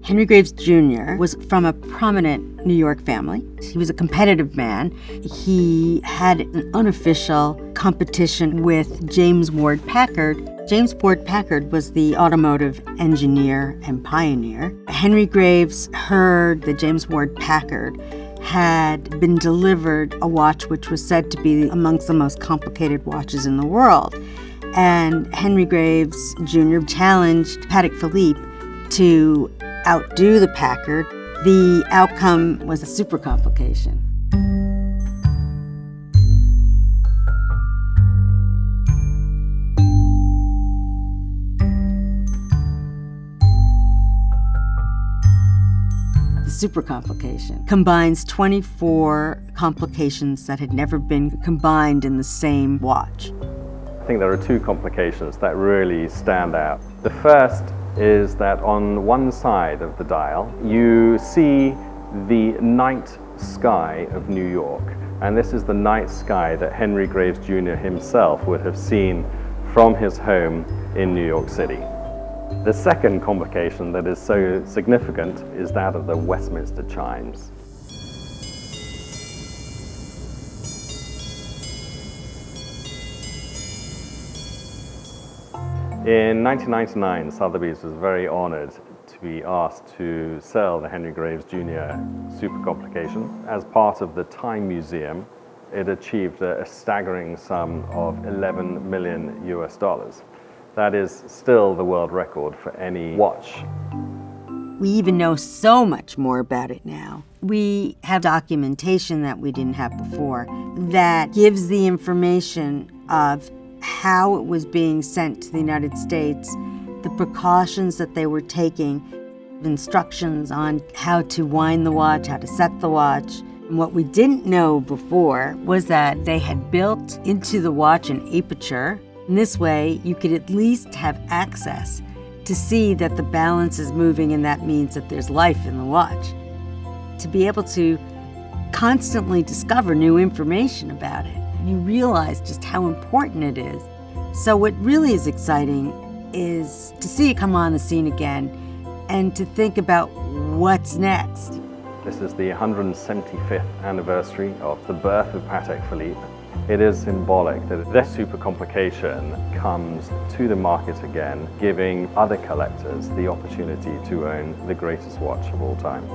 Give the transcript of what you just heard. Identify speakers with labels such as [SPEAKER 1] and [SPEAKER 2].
[SPEAKER 1] Henry Graves Jr. was from a prominent New York family. He was a competitive man. He had an unofficial competition with James Ward Packard. James Ward Packard was the automotive engineer and pioneer. Henry Graves heard that James Ward Packard had been delivered a watch which was said to be amongst the most complicated watches in the world. And Henry Graves Jr. challenged Patek Philippe to outdo the Packard. The outcome was a Supercomplication. The Supercomplication combines 24 complications that had never been combined in the same watch.
[SPEAKER 2] I think there are two complications that really stand out. The first is that on one side of the dial, you see the night sky of New York. And this is the night sky that Henry Graves Jr. himself would have seen from his home in New York City. The second complication that is so significant is that of the Westminster chimes. In 1999, Sotheby's was very honored to be asked to sell the Henry Graves Jr. Supercomplication. As part of the Time Museum, it achieved a staggering sum of $11 million US. That is still the world record for any watch.
[SPEAKER 1] We even know so much more about it now. We have documentation that we didn't have before that gives the information of how it was being sent to the United States, the precautions that they were taking, instructions on how to wind the watch, how to set the watch. And what we didn't know before was that they had built into the watch an aperture. In this way, you could at least have access to see that the balance is moving, and that means that there's life in the watch. To be able to constantly discover new information about it, you realize just how important it is. So what really is exciting is to see it come on the scene again and to think about what's next.
[SPEAKER 2] This is the 175th anniversary of the birth of Patek Philippe. It is symbolic that this Supercomplication comes to the market again, giving other collectors the opportunity to own the greatest watch of all time.